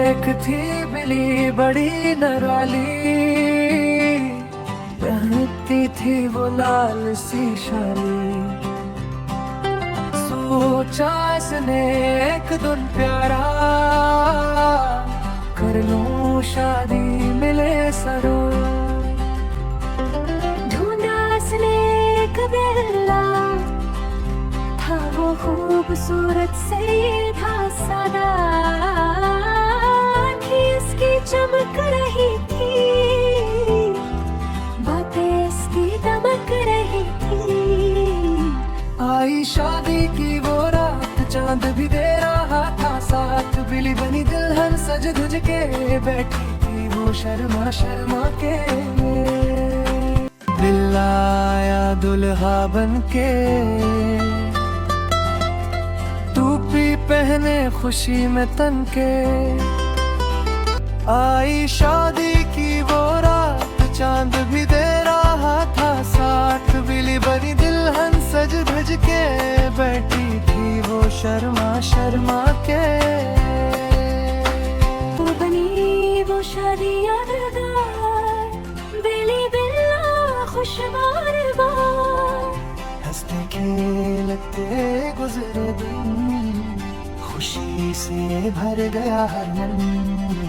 एक थी बिल्ली बड़ी नराली, पहनती थी वो लाल सी शाली। सोचा इसने एक दिन प्यारा, कर लूं शादी मिले सरो। ढूंढा इसने एक बिल्ला, था वो खूबसूरत से था सदा, आँखें इसकी चमक रही थी, बातें इसकी दमक रही थी। आई शादी की वो रात, चांद भी दे रहा था साथ, बिल्ली बनी दुल्हन सज धज के बैठी थी वो शर्मा शर्मा के। बिल्ला आया दुल्हा बन के, टोपी पहने खुशी में तन के। आई शादी की वो रात, चांद भी दे रहा था साथ, बिल्ली बनी दुल्हन सज धज के बैठी थी वो शर्मा शर्मा के। वो बनी वो शादी यादगार, बिल्ली बिल्ला खुशबार बार। हंसते खेलते गुजरे दिन, खुशी से भर गया हर मन।